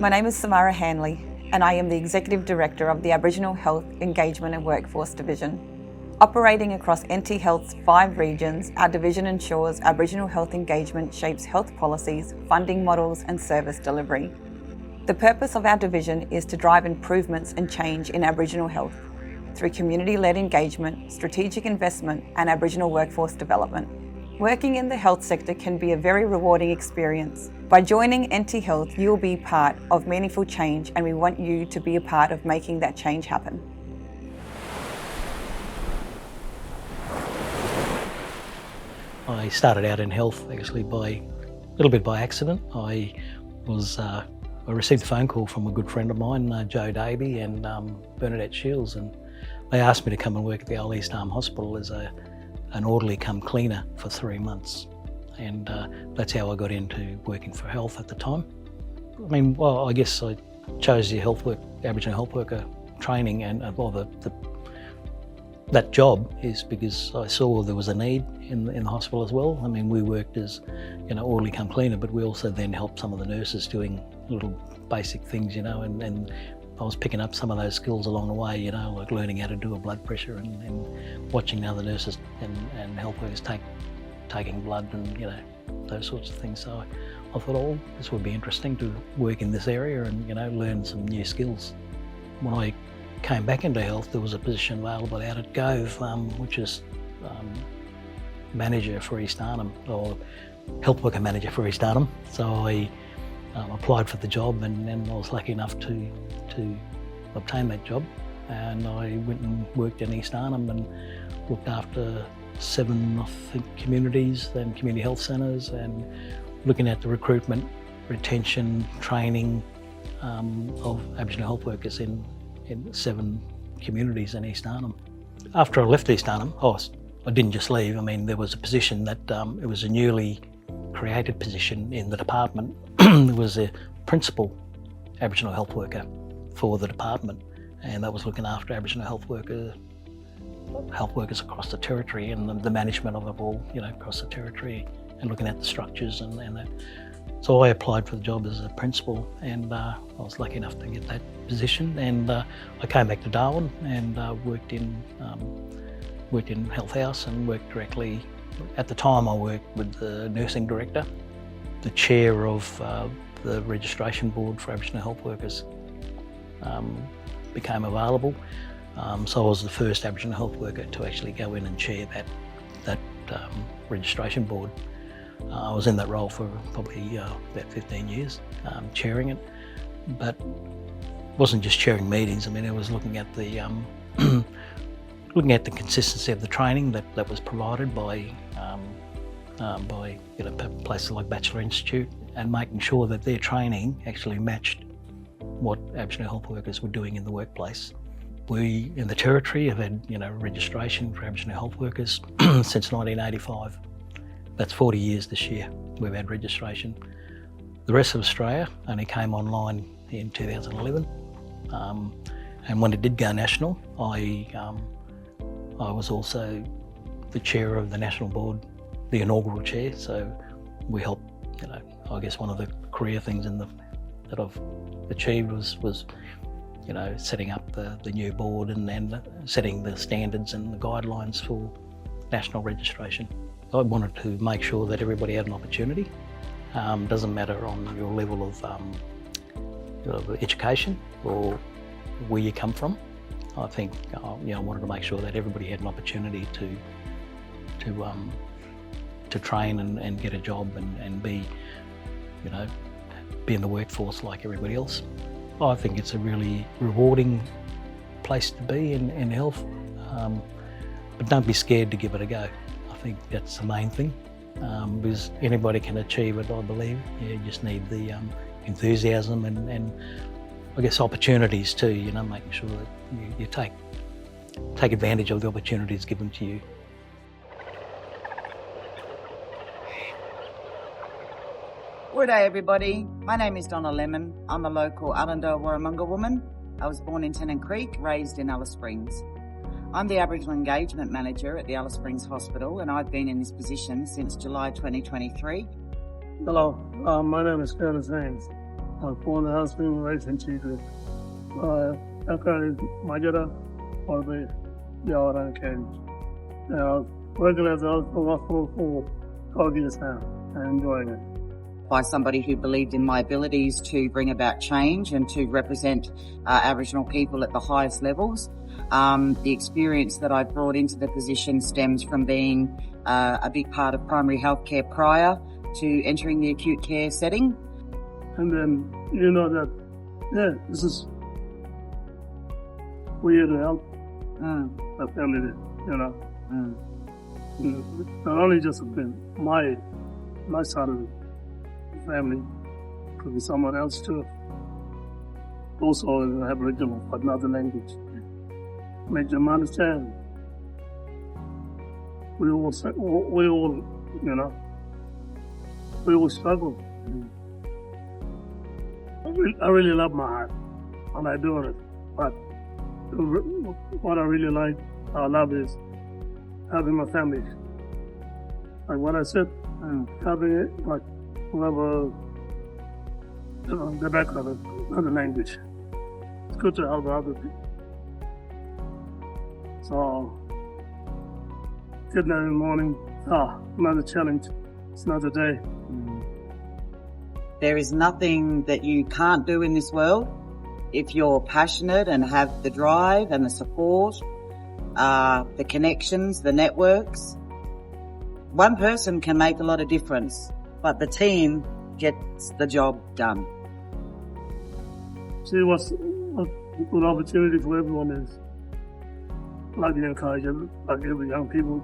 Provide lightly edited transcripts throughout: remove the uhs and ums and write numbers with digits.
My name is Samara Hanley and I am the Executive Director of the Aboriginal Health, Engagement and Workforce Division. Operating across NT Health's 5 regions, our division ensures Aboriginal health engagement shapes health policies, funding models and service delivery. The purpose of our division is to drive improvements and change in Aboriginal health through community-led engagement, strategic investment and Aboriginal workforce development. Working in the health sector can be a very rewarding experience. By joining NT Health, you will be part of meaningful change and we want you to be a part of making that change happen. I started out in health actually a little bit by accident. I received a phone call from a good friend of mine, Joe Davey and Bernadette Shields, and they asked me to come and work at the Old East Arm Hospital as an orderly come cleaner for 3 months. And that's how I got into working for health at the time. I mean, well, I guess I chose the Aboriginal health worker training and that job is because I saw there was a need in the hospital as well. I mean, we worked as, orderly come cleaner, but we also then helped some of the nurses doing little basic things, and I was picking up some of those skills along the way, like learning how to do a blood pressure and watching the other nurses and health workers taking blood and, those sorts of things. So I thought, this would be interesting to work in this area and, learn some new skills. When I came back into health, there was a position available out at Gove, which is manager for East Arnhem, or health worker manager for East Arnhem. So I applied for the job and I was lucky enough to obtain that job. And I went and worked in East Arnhem and looked after 7, I think, communities and community health centres, and looking at the recruitment, retention, training of Aboriginal health workers in 7 communities in East Arnhem. After I left East Arnhem, I didn't just leave. I mean, there was a position that it was a newly created position in the department. There was a principal Aboriginal health worker for the department, and that was looking after Aboriginal health workers across the territory and the management of it all, across the territory, and looking at the structures and that. So I applied for the job as a principal, and I was lucky enough to get that position. And I came back to Darwin and worked in Health House and worked directly. At the time, I worked with the nursing director. The chair of the registration board for Aboriginal health workers became available. So I was the first Aboriginal health worker to actually go in and chair that registration board. I was in that role for probably about 15 years, chairing it, but it wasn't just chairing meetings. I mean, I was looking at the consistency of the training that was provided by places like Batchelor Institute, and making sure that their training actually matched what Aboriginal health workers were doing in the workplace. We in the Territory have had registration for Aboriginal health workers since 1985. That's 40 years this year we've had registration. The rest of Australia only came online in 2011, and when it did go national, I was also the chair of the national board, the inaugural chair. So we helped. I guess one of the career things that I've achieved was setting up the new board and setting the standards and the guidelines for national registration. I wanted to make sure that everybody had an opportunity. Doesn't matter on your level of education or where you come from. I think I wanted to make sure that everybody had an opportunity to train and get a job and be in the workforce like everybody else. I think it's a really rewarding place to be in health, but don't be scared to give it a go. I think that's the main thing, because anybody can achieve it, I believe. You just need the enthusiasm and I guess opportunities too, making sure that you take advantage of the opportunities given to you. Good day everybody, my name is Donna Lemon. I'm a local Allendale Warramunga woman. I was born in Tennant Creek, raised in Alice Springs. I'm the Aboriginal Engagement Manager at the Alice Springs Hospital, and I've been in this position since July 2023. Hello, my name is Curtis Haynes. for the husband, wife and children. After Majora for the Yara and working as a hospital for 12 years now and enjoying it. By somebody who believed in my abilities to bring about change and to represent Aboriginal people at the highest levels. The experience that I brought into the position stems from being a big part of primary healthcare prior to entering the acute care setting. And then you know that, this is we're here to help the family, Not only just my side of the family, could be someone else too. Also in Aboriginal, but not the language. Make them understand. We all struggle. I really love my heart when I do it, but what I really love is having my family. Like what I said, having it, like whoever, the background, not the language. It's good to help other people. So, getting up in the morning, another challenge. It's another day. There is nothing that you can't do in this world if you're passionate and have the drive and the support, the connections, the networks. One person can make a lot of difference, but the team gets the job done. See, what's a good opportunity for everyone is, like the encouragement, like every young people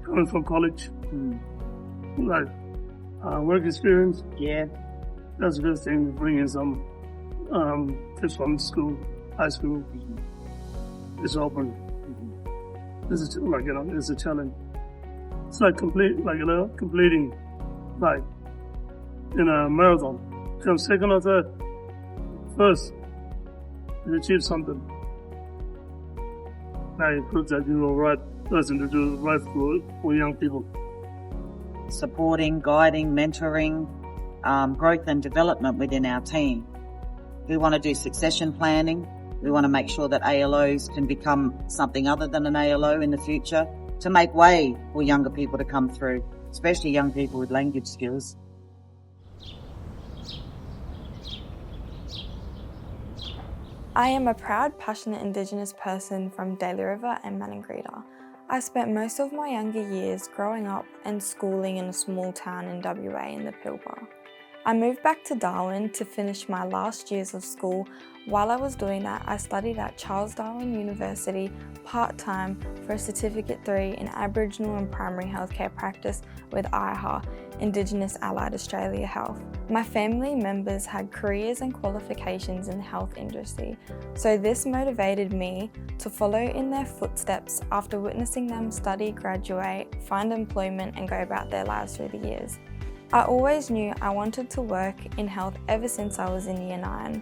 coming from college, like work experience. Yeah. That's the best thing, bringing some kids from school, high school. It's open. This is like, it's a challenge. It's like completing, like in a marathon. Come second or third, first, you achieve something. Now you prove that you're the right person to do right for young people. Supporting, guiding, mentoring, growth and development within our team. We want to do succession planning. We want to make sure that ALOs can become something other than an ALO in the future to make way for younger people to come through, especially young people with language skills. I am a proud, passionate Indigenous person from Daly River and Maningrida. I spent most of my younger years growing up and schooling in a small town in WA in the Pilbara. I moved back to Darwin to finish my last years of school. While I was doing that, I studied at Charles Darwin University part-time for a Certificate 3 in Aboriginal and Primary Healthcare Practice with IAHA, Indigenous Allied Australia Health. My family members had careers and qualifications in the health industry, so this motivated me to follow in their footsteps after witnessing them study, graduate, find employment and go about their lives through the years. I always knew I wanted to work in health ever since I was in Year 9.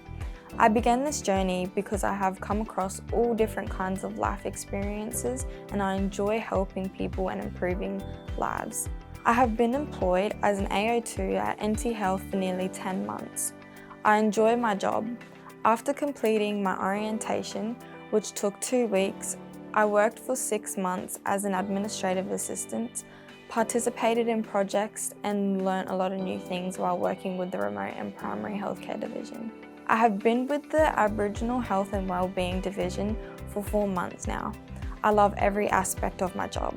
I began this journey because I have come across all different kinds of life experiences and I enjoy helping people and improving lives. I have been employed as an AO2 at NT Health for nearly 10 months. I enjoy my job. After completing my orientation, which took 2 weeks, I worked for 6 months as an administrative assistant, participated in projects and learnt a lot of new things while working with the remote and primary healthcare division. I have been with the Aboriginal Health and Wellbeing Division for 4 months now. I love every aspect of my job.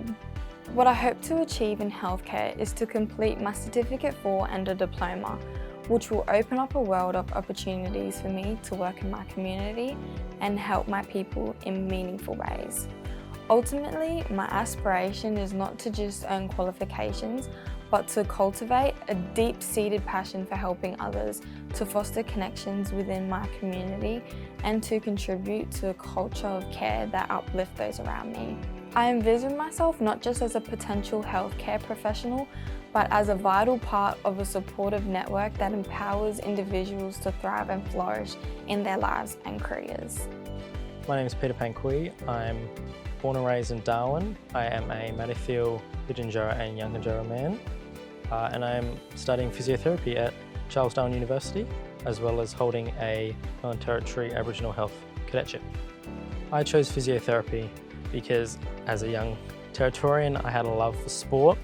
What I hope to achieve in healthcare is to complete my Certificate 4 and a diploma, which will open up a world of opportunities for me to work in my community and help my people in meaningful ways. Ultimately, my aspiration is not to just earn qualifications, but to cultivate a deep-seated passion for helping others, to foster connections within my community, and to contribute to a culture of care that uplift those around me. I envision myself not just as a potential healthcare professional, but as a vital part of a supportive network that empowers individuals to thrive and flourish in their lives and careers. My name is Peter Pankui. I'm born and raised in Darwin. I am a Matafeel, Pitjantjatjara and Yankunytjatjara man, and I am studying physiotherapy at Charles Darwin University. as well as holding a Northern Territory Aboriginal Health Cadetship. I chose physiotherapy because as a young Territorian I had a love for sport,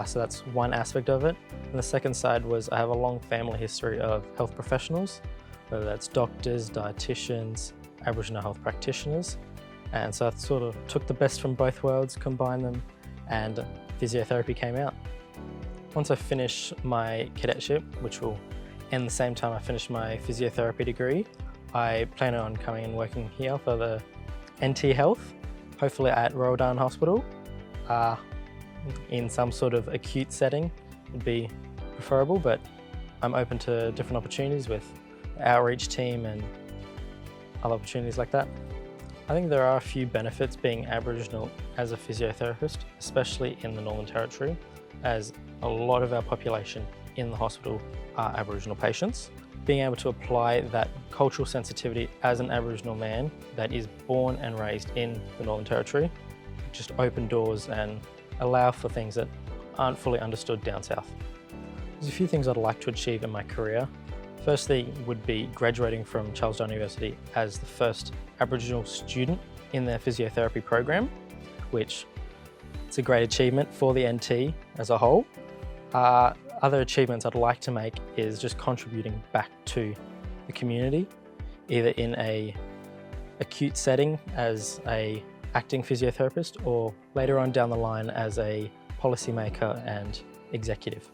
so that's one aspect of it. And the second side was I have a long family history of health professionals, whether that's doctors, dietitians, Aboriginal health practitioners, and so I sort of took the best from both worlds, combined them, and physiotherapy came out. Once I finish my cadetship, which will end the same time I finish my physiotherapy degree, I plan on coming and working here for the NT Health, hopefully at Royal Darwin Hospital, in some sort of acute setting would be preferable, but I'm open to different opportunities with the outreach team and other opportunities like that. I think there are a few benefits being Aboriginal as a physiotherapist, especially in the Northern Territory, as a lot of our population in the hospital are Aboriginal patients. Being able to apply that cultural sensitivity as an Aboriginal man that is born and raised in the Northern Territory, just open doors and allow for things that aren't fully understood down south. There's a few things I'd like to achieve in my career. Firstly would be graduating from Charles Darwin University as the first Aboriginal student in their physiotherapy program, which it's a great achievement for the NT as a whole. Other achievements I'd like to make is just contributing back to the community, either in a acute setting as a acting physiotherapist or later on down the line as a policymaker and executive.